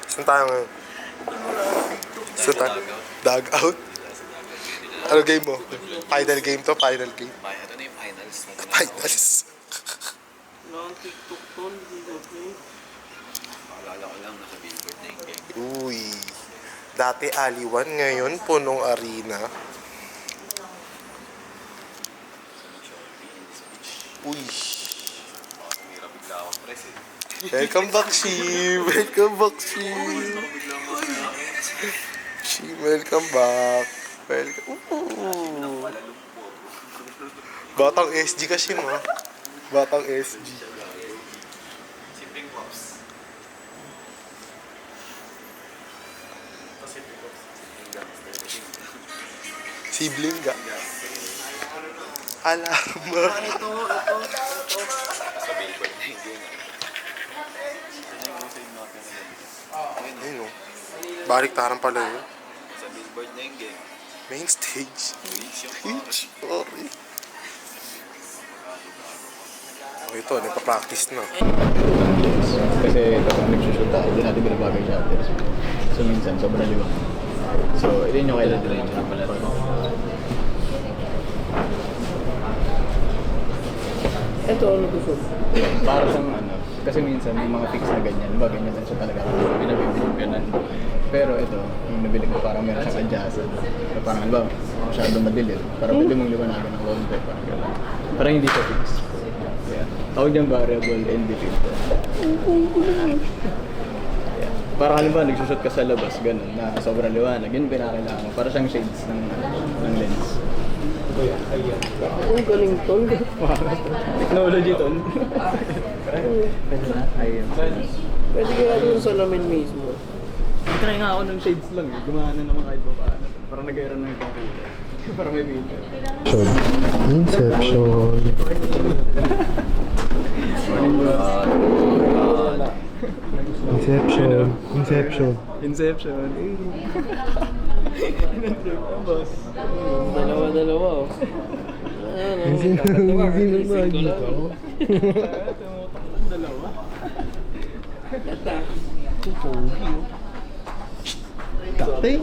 Saan tayo ngayon? Saan tayo? Dugout? Ano game mo? Final game to? Final game? Ito na yung finals. Finals. Wala ang TikTok to, hindi ko play. Paalala ko lang, nasa billboard na yung game. Uy. Dati aliwan, ngayon punong arena. Uy. Mira bigla ako stress eh. Welcome back, Shim. Welcome back, Shim. Shim, welcome back. Welcome. Ooh. Batang SG ka, Shim, ha? Batang SG. Shipping pops. Sibling ka. Alamak. Ito. Sa billboard na yung game. Ito na yung nasa yung natin na game. Ayun, oh. Baliktaran pala yun. Sa billboard na yung game. Main stage. Twitch yung Sorry. Oh, ito, nagpa-practice na. Kasi kapag nagsushoot tayo, hindi natin binabagay shutters. So minsan, sobrang liwang. So, yun yung kailan din yung pala. Ito, ano gusto? Para sa ano, kasi minsan may mga fix na ganyan, diba ganyan lang siya talaga. Pinabibili ka na. Pero ito, yung nabili ko parang meron siyang adjusted. So, parang alam, masyadong madilim. Parang pwede mong liwanagan ng konti, parang gano'n. Parang hindi siya fix. Yeah. Tawag niyang variable ND filter. Yeah. Para halimbawa nagsushoot ka sa labas, gano'n, na sobrang liwanag, yun pinakailangan mo. Para siyang shades ng lens. Ang galing tol. Technology tol. Ayun. Pwede kaya doon sa lamin mismo. Try nga ako ng shades lang eh. Gumana naman kahit pa paano. Parang nag-aeron ng ibang kulay. Parang may filter. Inception. Inception. Inception. Inception. Boss. Dalawa. Hindi na dito. Dalawa. Dating.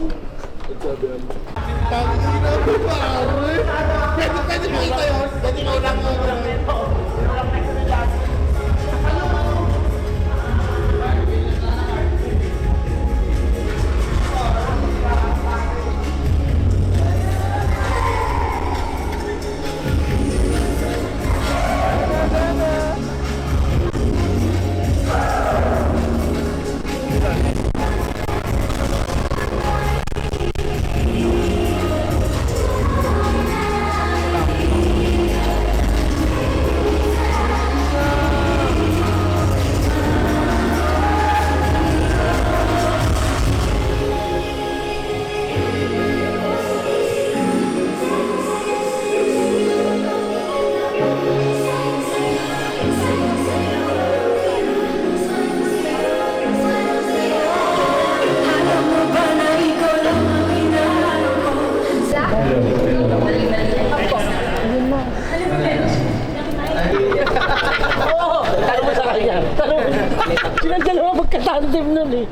Silang dalawa magka-tandem nun eh.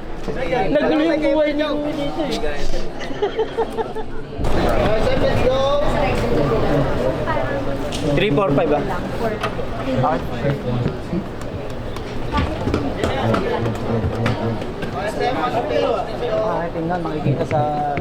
Nagulo yung buhay niya dito eh. Three, four, five ba? Tingnan, makikita sa...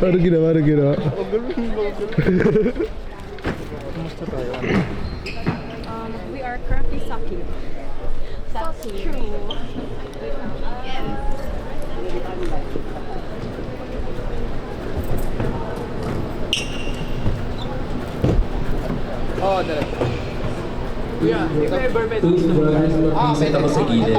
Ano ginawa? We are currently sucking. That's true. Oo, direct. Kuya, hindi ko ever met. Set ako sa gilid.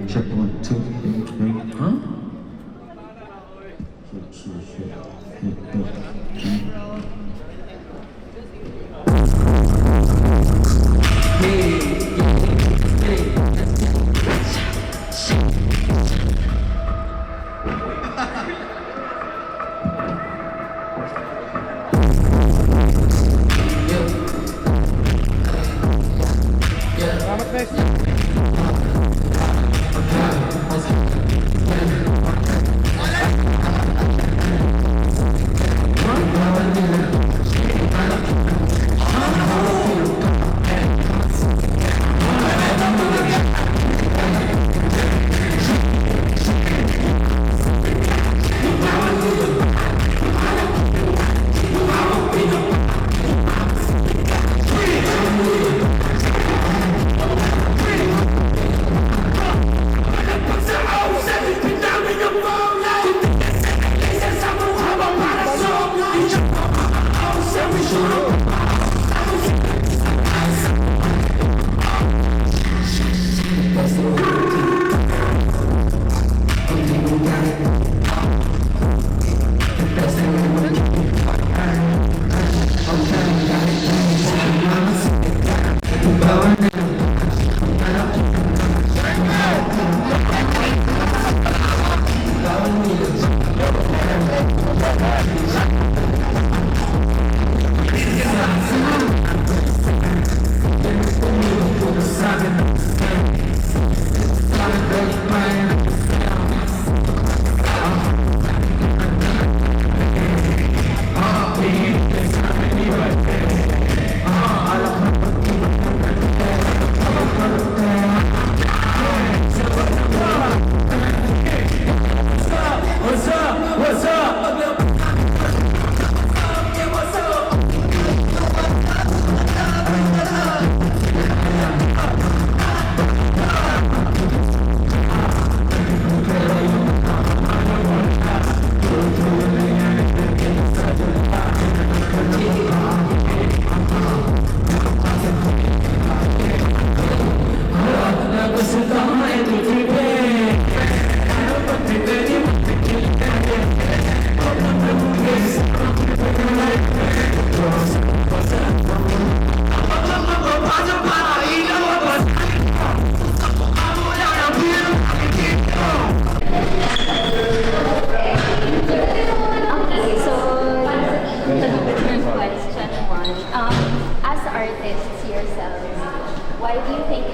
Check 1, 2, 3, huh?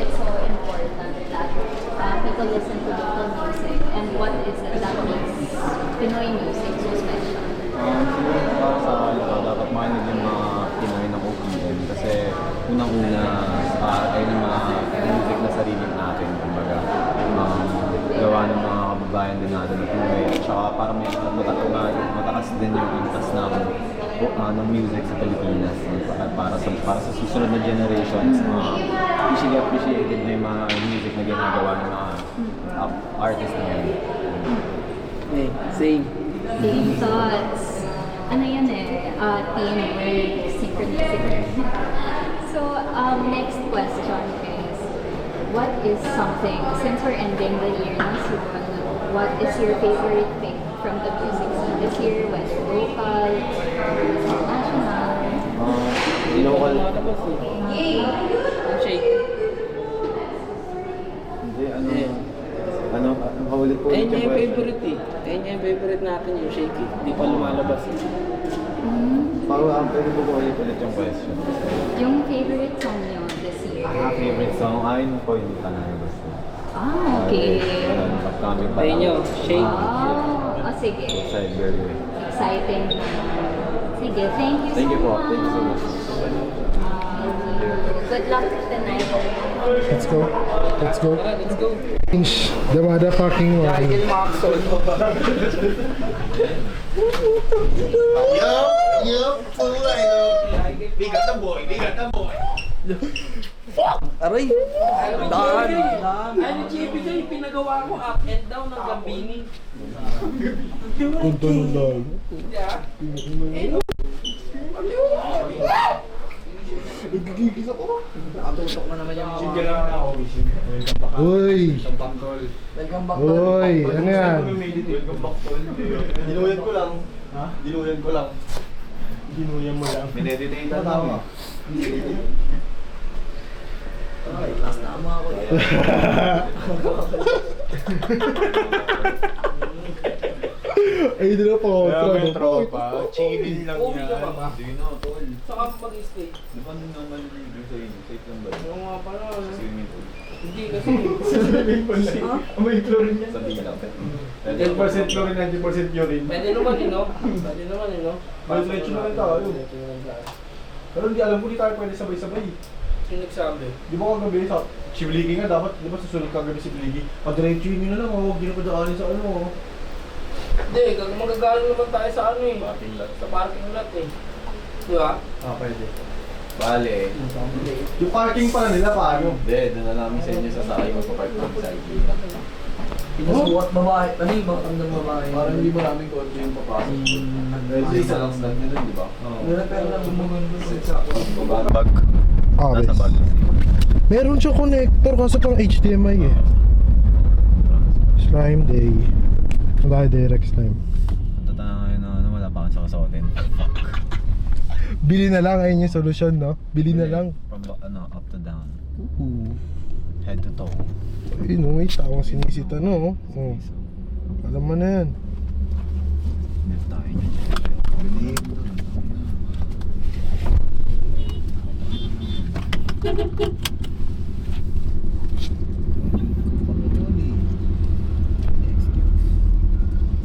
it's so important that people listen to local music, and what is it that makes Pinoy music so special? Siguro para sa akin, dapat makinig yung mga Pinoy ng OPM kasi unang-una ay yung mga music na sariling natin, kumbaga gawa ng mga kababayan din natin na Pinoy at saka para may mataas din yung antas ng music sa Pilipinas para sa susunod na generations usually appreciated na yung mga music na ginagawa ng mga artist na yan. Same. Same thoughts. Ano yan teamwork, synchronicity. So, next question is, what is something, since we're ending the year na soon, what is your favorite thing from the music scene this year, whether local, international? Local. Shake. Hindi, ano, paulit po Ayun yung favorite eh. Ayun yung favorite natin yung shake eh. Hindi pa lumalabas eh. Parang pwede mo po ulit yung question. Yung favorite song nyo this year? Favorite song, ayun po hindi pa nalabas. Okay. Upcoming pa. Ayun yun, shake. Sige. Excited very. Exciting. Sige, thank you Thank you so po. much. Thank you so much. Good luck tonight. Let's go. Let's go. Tara, let's go. Change the motherfucking one. Aray! Daan! Ano, JP dyan, pinagawa ko up and down ng Gambini. Punta ng lang. Nakatutok na naman yung mga... Uy! Welcome back Uy! Ano yan? Dinuyan ko lang. Ha? Dinuyan ko lang. Dinuyan mo lang. Mineditate na tama. Last na ama ako eh. Ay, hindi na po. tropa. Chillin lang Uwi ka pa ba? Hindi na, tol. Saka mag-stay. Di ba naman yung sa inyo? Safe lang ba? Oo nga pala. Swimming pool. Hindi kasi... May chlorine yan. Sa bilang. 10% chlorine, 90% urine. Pwede naman eh, no? Pwede naman eh, no? Diretso na lang tayo. Pero hindi alam ko, di tayo pwede sabay-sabay. Sino nagsabi? Di ba kagabi sa Sibligi nga dapat, di ba susunod kagabi Sibligi? Pag-diretso yun na lang, huwag din na padaanin sa ano. Hindi, magagaling naman tayo sa ano eh. Parking lot. Sa parking lot eh. Di ba? Pwede. Bale. Yung parking pala nila, paano? Hindi, doon na namin sa inyo sasakay magpapark ng cycle. Pinasukat babae. Ano yung bang tandang babae? Parang hindi maraming kotse yung papasok. Kasi isa lang stand nila, di ba? Oo. Pero lang bumagod sa Bag. Ah, Nasa bag. meron siya connector kasi pang HDMI eh. Slime day. Wala direct slime. Punta tayo ngayon na ano, wala pa akong susuotin. Bili na lang, ayun yung solusyon, no? Bili na lang. From up to down. Ooh. Head to toe. Ayun, may tawang sinisita, no? Oh. Alam mo na yan. Net tayo niya.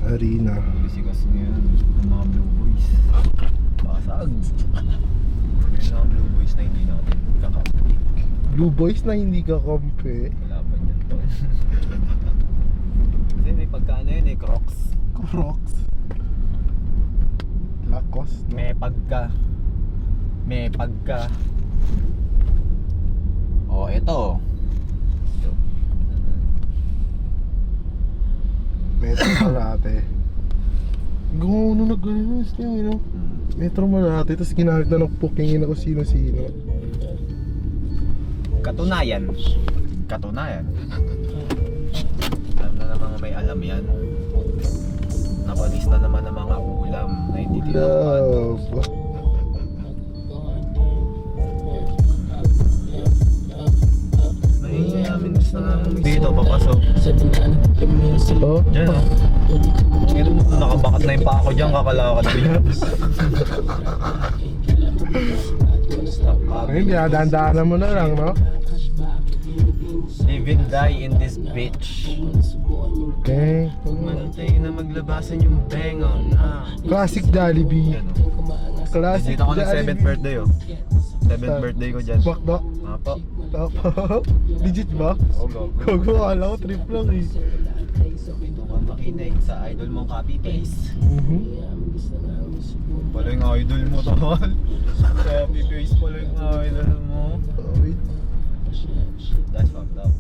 Arena. Kasi ngayon, ang mga Blue Boys. Basag. Ngayon ang Blue Boys na hindi natin kakampi. Blue Boys na hindi ka kompe. Wala pa yan to. Kasi may pagkano yun eh, Crocs. Crocs. Lacoste, no? May pagka. Oh, eto. Metro Malate. Gawin na gano'n yung you know? Metro Malate, tapos ginagda ng pukingin ako sino-sino. Katunayan. Alam na ng mga may alam yan. Napalis na naman ng mga ulam na hindi tinapad. Love. Ay, amin sa dito, papasok. Oh? Diyan o. Ngayon, nakabakat na yung pako dyan, kakalakad ko yun. Ayun, dinadaan mo na lang, no? Live and die in this bitch. Okay. Manantay na maglabasan yung bengo. Classic Jollibee. Yan, Classic dito ako ng 7th Jollibee. birthday, oh. 7th birthday ko dyan. Bakda. Apo. Legit ba? Oh, go. Gogo, akala ko trip lang eh. Dito ka makinig sa idol mong copy-paste. Mhm. Pala yung idol mo, tol. Copy-paste pala yung idol mo. Wait. That's fucked up.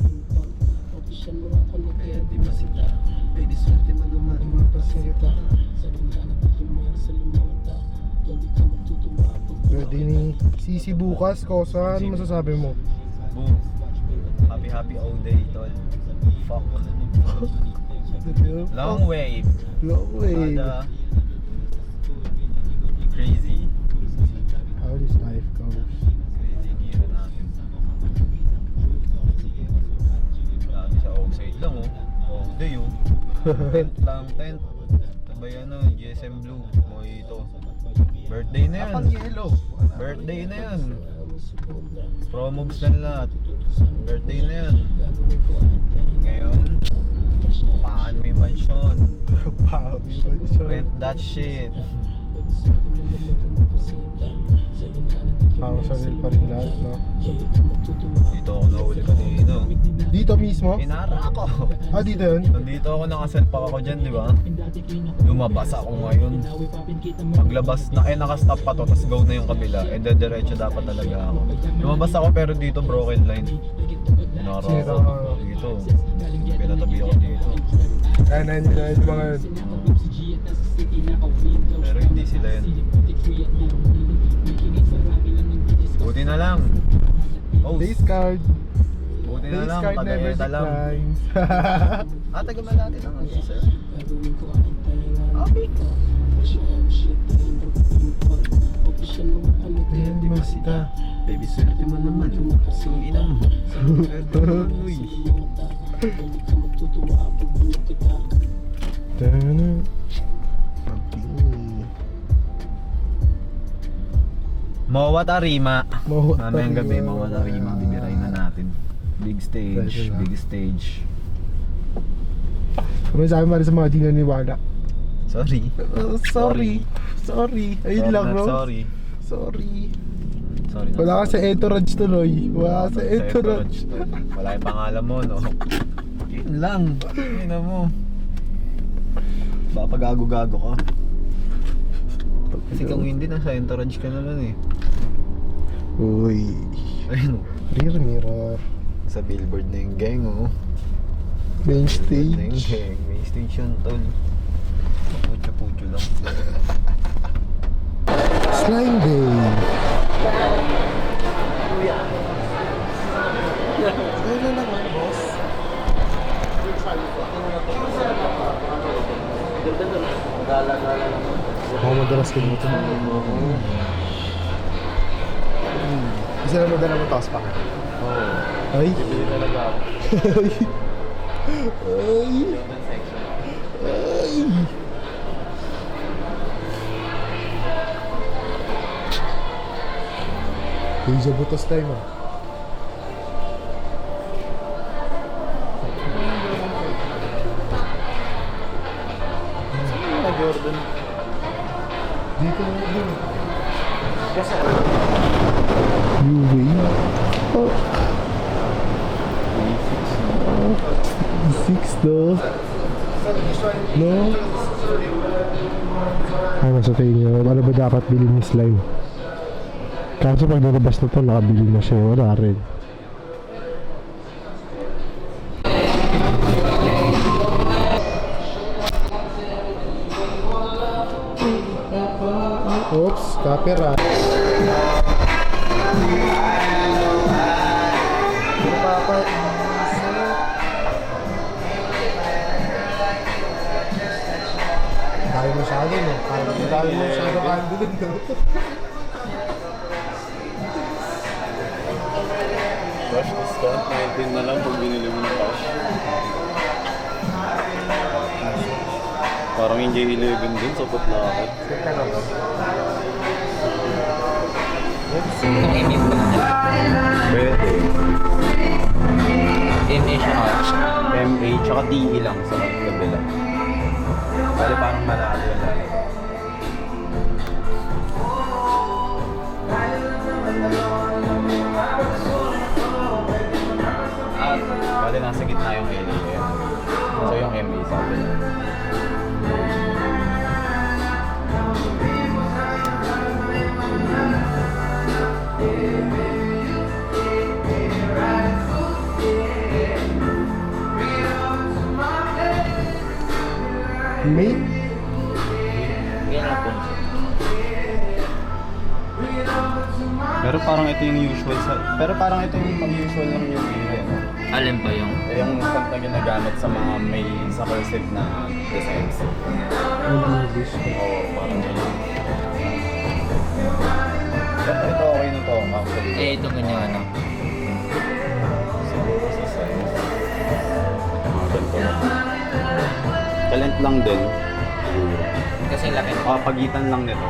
Kaya di ba sila? Baby, swerte mo naman. Pwede ni Sisi bukas, Kosa, ano masasabi mo? Boom. Happy all day, tol. Fuck. Long way. Long way. Kada crazy. How this life goes. Crazy gear natin. Dati sa outside lang, oh. All day, oh. Tent lang, tent. Sabay ano, GSM Blue. Mojito. Birthday na yan. Birthday na yan. Promobs na lahat. Birthday na yan. Ngayon, paan may mansion. Rent that shit. Ang saril pa rin lahat, no? Dito ako nahuli kanina. Dito mismo? Inara ako. Ah, dito yun? Nandito ako, nakaselpak ako dyan, di ba? Lumabas ako ngayon. Paglabas, nakastop pa to, tapos go na yung kabila. Eh, diretso dapat talaga ako. Lumabas ako pero dito broken line. Inara ako. Dito. Pinatabi ako dito. Kanan nila yung mga... Pero hindi sila yan. Buti na lang. Oh, Base card. buti na Base lang. card never Tagayeta lang. declines. Taga Malate lang ako, sir. Okay. Basta. Baby, swerte mo naman. Sung ina mo. Swerte mo naman, uy. Tana. Mawa Tarima. Mawa Mamayang Tarima. gabi, Mawa Tarima. Bibiray na natin. Big stage, Pwede na. big stage. Kung sabi pa rin sa mga di naniwala. Sorry. Sorry. Ayun lang, bro. Sorry. Sorry. Sorry. Wala ka sa entourage tuloy. Wala ka sa entourage. Wala yung pangalan mo, no? Yun lang. Yun na mo. Baka pag-gago-gago ka. Kasi kung hindi, nasa entourage ka naman eh. Uy. Ayun, oh. Rear mirror. Sa billboard na yung gang, oh. Main Billboard na yung stage. gang. May station, tol. Pucho-pucho lang. Slime day. Ano naman, boss? Ako madalas ko dito. Isa na madala mo taas pa ka. Oo. Ay. Bibili talaga ako. Ay. Ay. Deja butos time ah. Na Jordan. Dito na din. UV. Oh. 6 though. No? Ano sa tingin nyo? Ano ba dapat bilhin ni Slime? Kaso pag nalabas na to, nakabili na siya. Wala rin. Oops, copyright. Dahil masyado, no? Parang dahil masyado kando dun, no? Cash discount, 19 na lang pag binili mo ng cash. Parang yung J11 dun, sapot na ako. Teka lang. Pwede. tsaka TE lang sa kabila. Bali parang malayo yan lang. At bali nasa gitna yung LA. So yung MA sa kabila. May? Pero parang ito yung usual sa... Pero parang ito yung usual ng music. Alin pa yung? Yung font na ginagamit sa mga may sa cursive na designs. Oo, parang ganyan. Pero ito okay na to, actually. Eh, ito ganyan ano. Talent lang din. Kasi laki. Pagitan lang nito.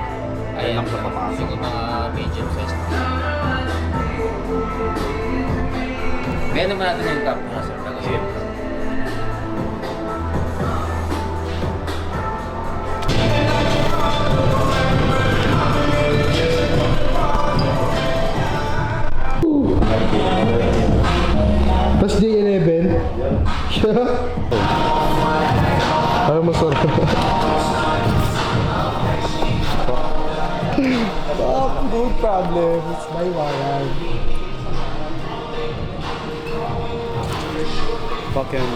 Ayun lang sa papasok. Siguro mga medium size. Kaya naman natin yung top na sir. Sige. Tapos J11. Ay, masarap. No problem. It's my wild. Fuck him.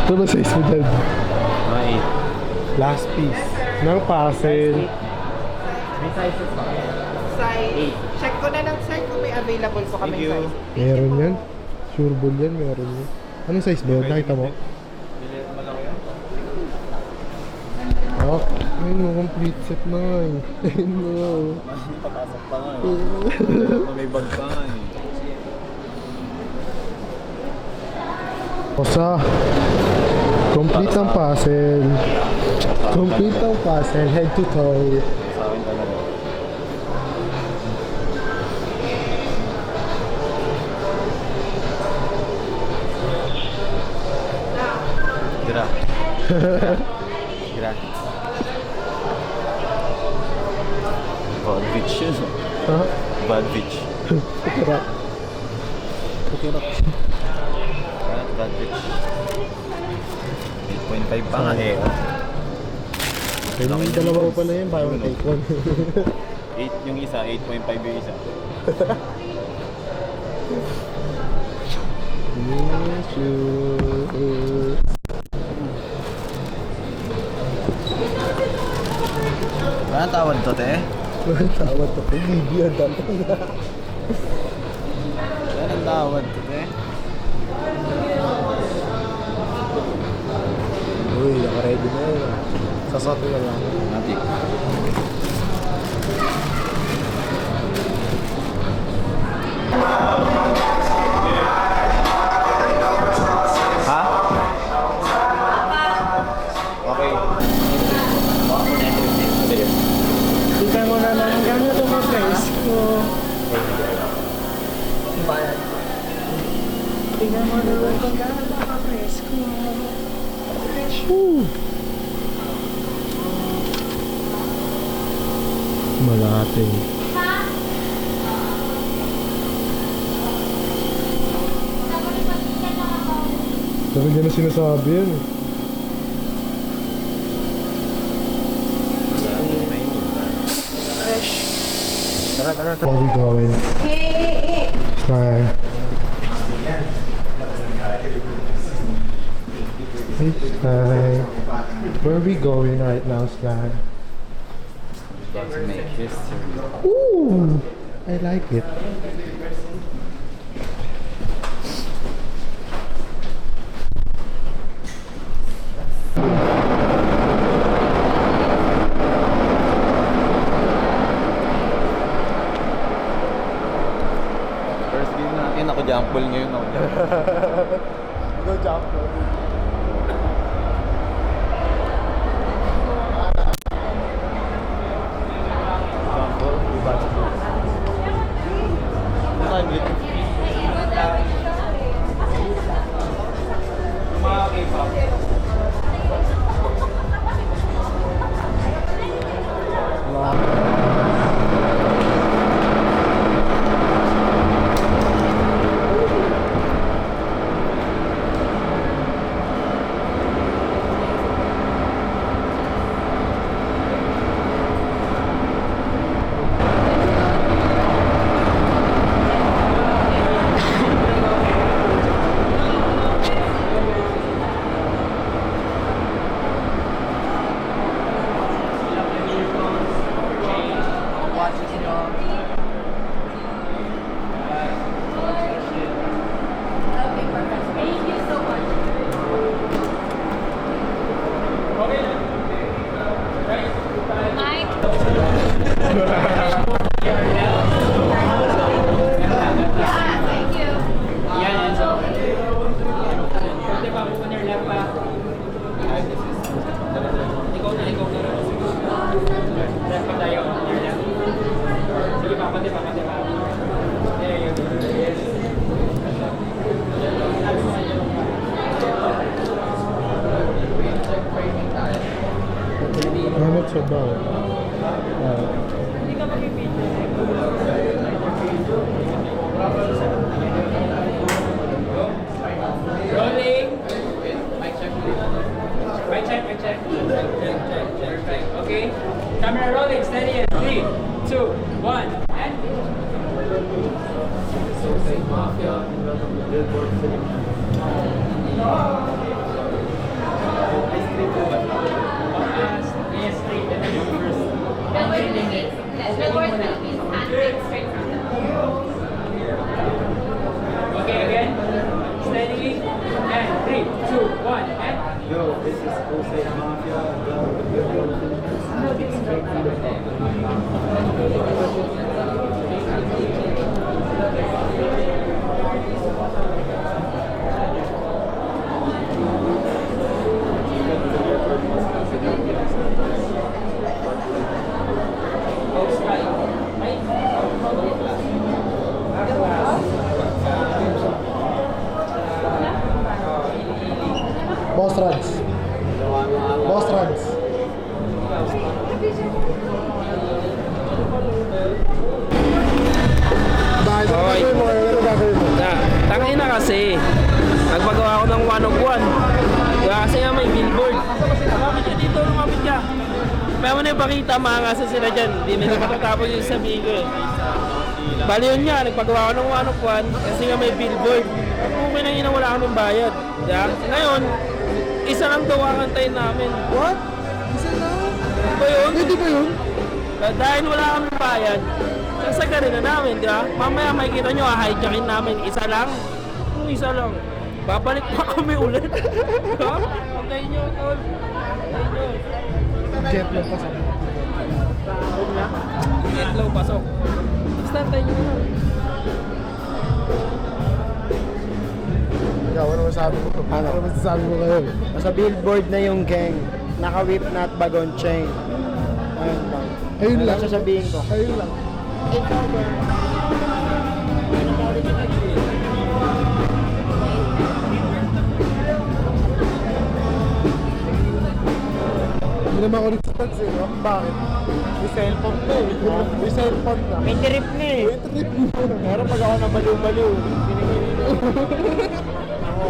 Ito ba size mo dyan? Ay. Last piece. Ng puzzle. Size. Check ko na lang sir kung may available po kami size. Meron yan. Sure ball yan, meron yan. Anong size ba yun? Nakita mo? Oh, ayun mo, complete set na nga eh. Ayun mo. Papasok pa nga may bag pa nga Kosa. Complete ang puzzle. Complete ang puzzle, head to toe. Sa akin talaga. Gira. Bad bitch yun. Ha? Bad bitch. Kira. Kira. Bad bitch. 8.5 pa nga eh. Kailangan yung dalawa pa na yun, buy one take one. 8 yung isa, 8.5 yung isa. Yes, you. Ano tawad to, te? Tawad to, bibigyan talaga. Ano tawad to, te? Uy, naka-ready na yun. Sasot na lang. Natik. Ha? Okay. Sige. Kita mo na lang gano'n ito ka-price ko. Tingnan mo na lang kung gano'n ito ka-price ko. Malate. Pero hindi na sinasabi yan eh. Where are we going? Slime. Hey, Slime. Where are we going right now, Slime? About to make history. Ooh, I like it. akin ako jump ball ngayon. Ako jump ball. Go jump. Hamot sa baw. Rolling. Mic check. Mic check, mic check. Perfect. Okay. Camera rolling. Steady. And 3, 2, 1, and. Yes, straight. Okay, again. Steady. And 3, 2, 1, and. Yo, this is Jose Mafia. Boss runs. Boss runs. Bakit? Ano Okay. gagawin mo? Ano gagawin mo? Tangin na kasi. Nagpagawa ako ng 1 of 1. Kaya kasi nga may billboard. Bakit ka dito? Lumapit ka. Kaya mo na ipakita, makangasa sila dyan. Hindi nila matatapos yung sabihin ko eh. Bali yun nga, nagpagawa ako ng 1 of 1 kasi nga may billboard. Okay na yun na wala kaming bayad. Diba? Ngayon, isa lang daw ang antayin namin. What? Isa lang? Ba yun? Hindi ba yun? Dahil wala kaming bayad, sasagarin na namin, di ba? Mamaya makikita nyo, hijackin namin. Isa lang? Kung isa lang. Babalik pa kami ulit. Diba? Antayin nyo, tol. Antayin nyo. Jet lang pa sa Get low, pasok. Basta antayin nyo na. Ikaw, ano masasabi mo? Ano masasabi mo ngayon? Nasa billboard na yung gang. Naka-whip na at bagon chain. Ayun lang. Ayun lang. Sasabihin ko. Ayun lang. Hindi naman ako response eh, no? Bakit? May cellphone na eh. May cellphone na. May trip na eh. May trip na. Pero pag ako na baliw-baliw, pinigilin ko. Ako.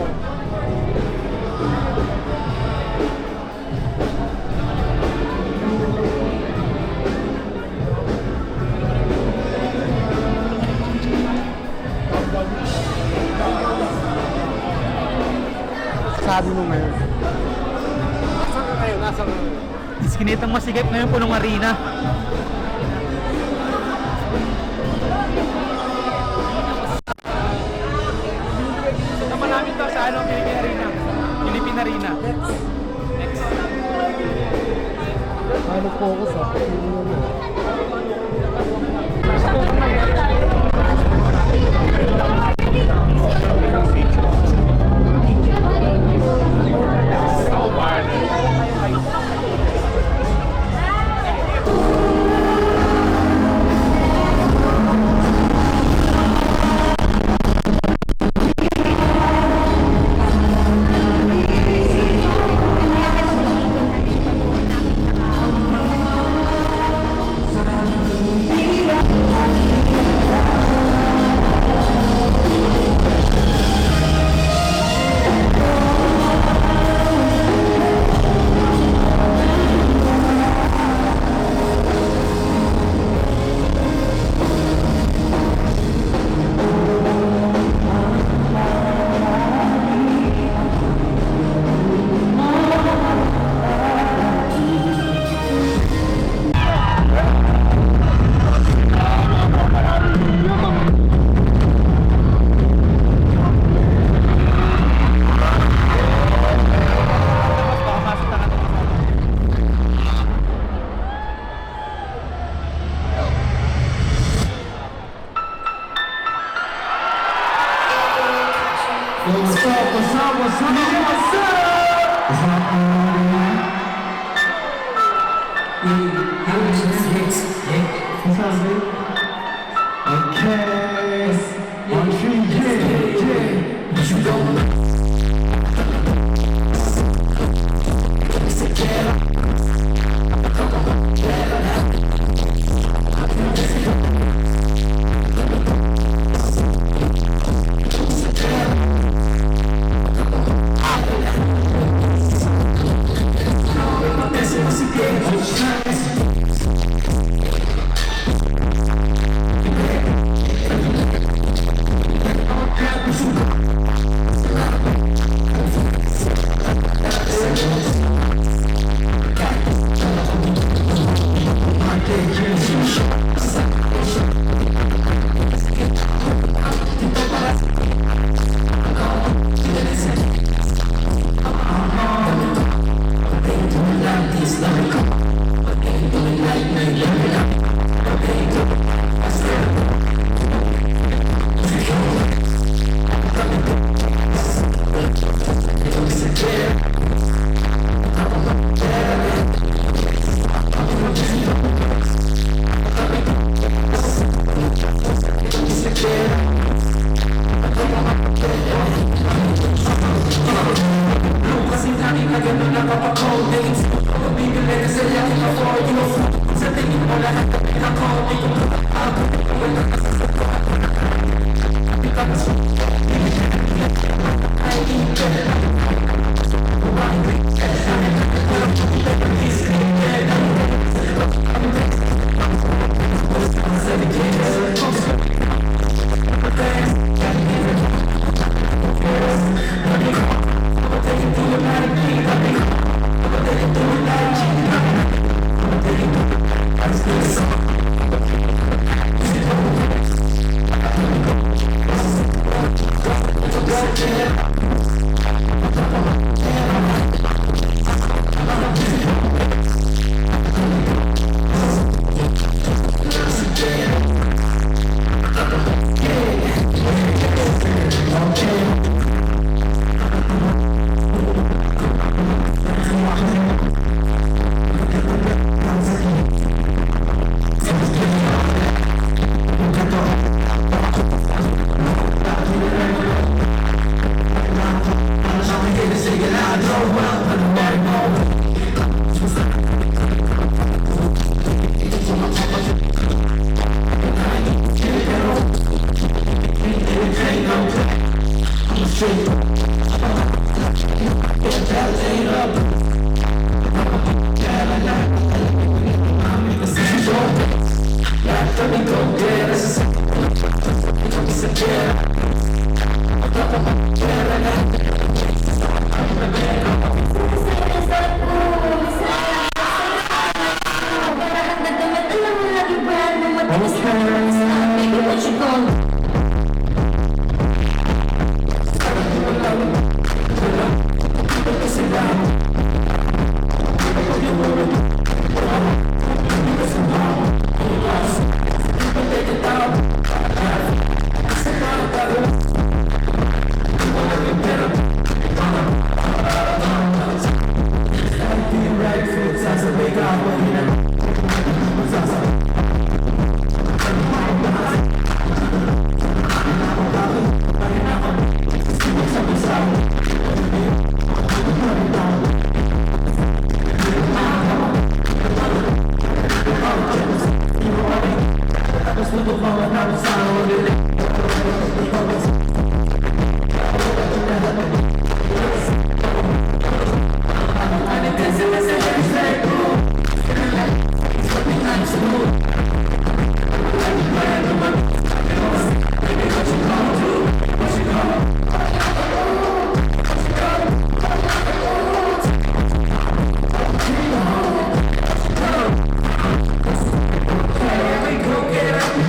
Sabi mo ngayon. Nasaan ka kayo? Nasaan ka kayo? Diskinitang masigip ngayon po ng arena. Sama namin to sa ano, Philippine Arena. Philippine Arena. Ano focus ah?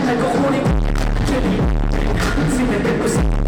Like a hornet, see that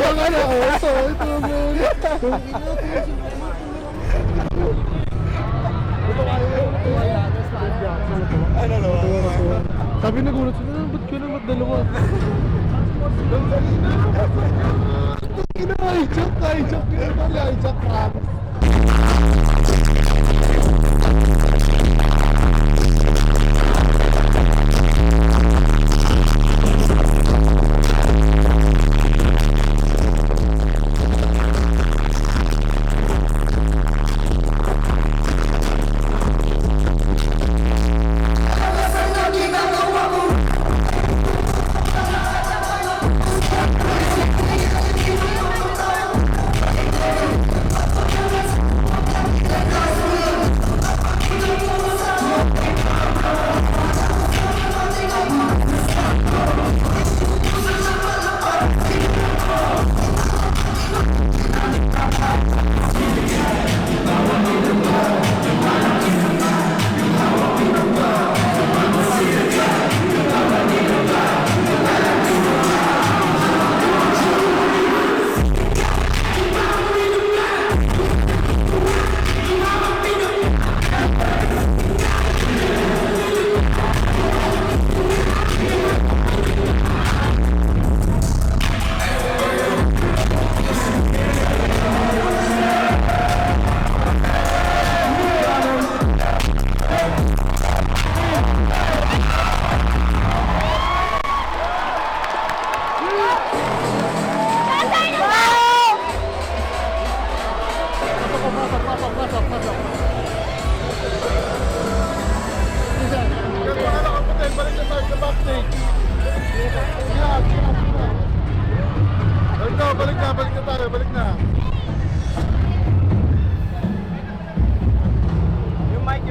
Baka na, ito, Ano naman? Sabi nagulat sila, ba't ka na dalawa? I-joke yun pala, i-joke promise. Balik na. Yung mic.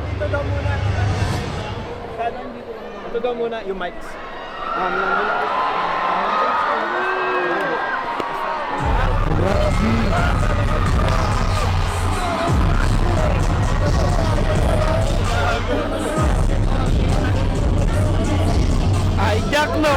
Dito daw muna. Ito daw muna yung mics. Ay, Jack, no!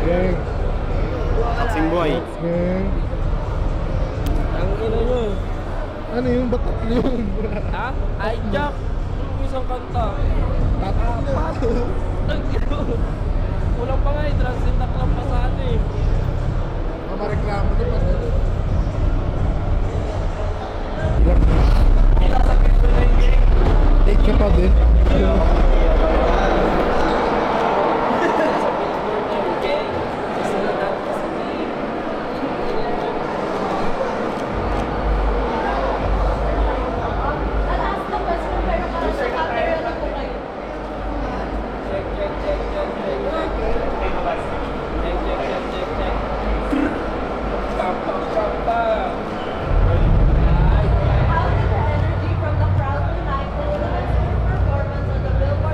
Gang. Boxing boy. Gang. Ang ina nyo. Ano yung batak yun? Ha? Ay, Jack! Yung isang kanta. Tatlo. Kulang pa nga eh, transitak lang pa sa ano eh. Mareklamo na pa. Take ka pa din. How did the energy from the crowd tonight influence your performance on the Billboard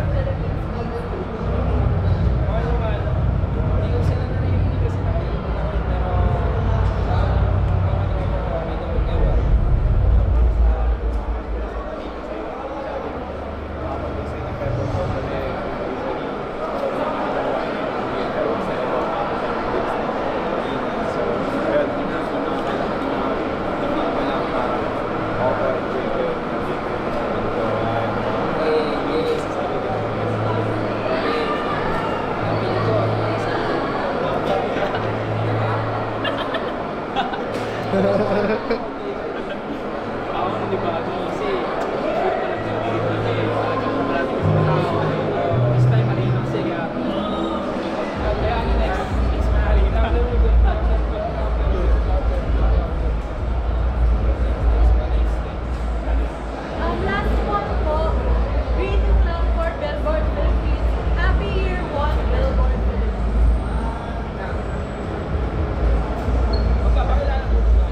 Ako di ba? Kasi this time marinang siya. Kaya ang next is marinang. Last one po, greetings lang for Billboard Philippines. Happy year 1, Billboard Philippines. Magpapakilala po ba?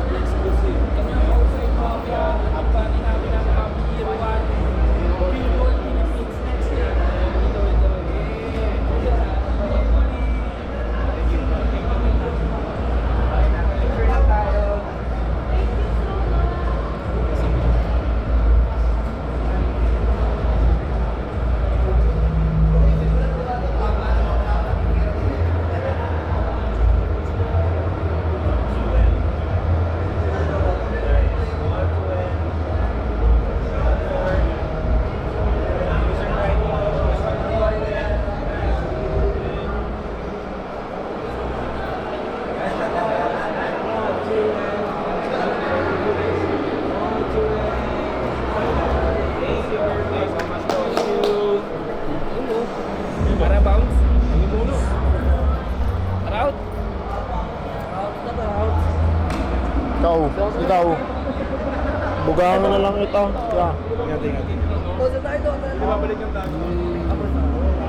Exclusive. Kami ang outside mafia. Ang bani namin ang Happy Year 1. Billboard Philippines next year. Ito. Para bounce. Ang muno. Route. Ikaw. Bugahan na lang ito. Yeah.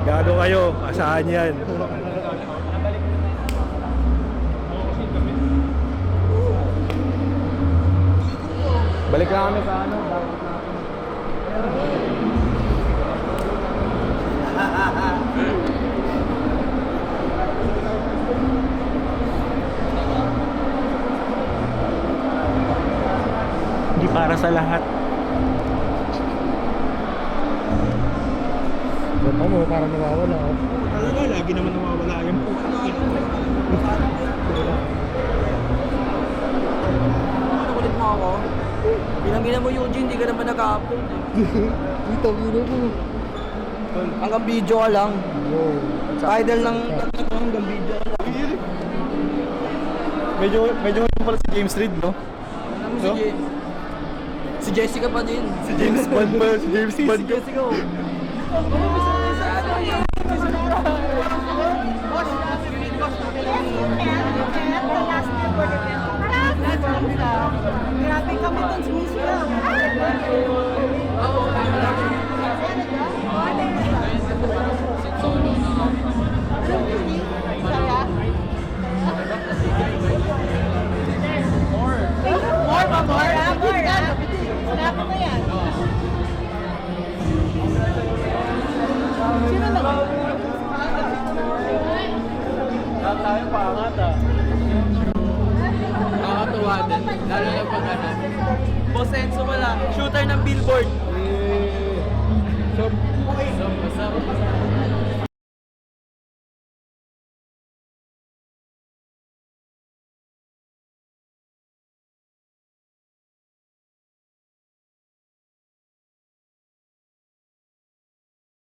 Gago kayo, asahan yan. Balik lang kami sa ano. Hindi para sa lahat. Ba't mo, parang nawawala ako. Talaga, lagi naman nawawala yan po. Nakulit mo ako. Binangginan mo Eugene, hindi ka naman nag-upload eh. Dito, gino mo. Hanggang video ka lang. Wow. Idol ng hanggang video ka lang. Medyo ngayon pala si James Reid, no? Alam mo si James. Si Jessica pa din. Si James Bond pa, si James Bond. Si Jessica oh. Grabe kami dun sa museum. More pa, more? More, ha? Sinabi mo yan. Sino naman? Tayo pangat ah. Nakakatuwa din. Lalo na pag ano. Boss Enzo wala. Shooter ng billboard. So,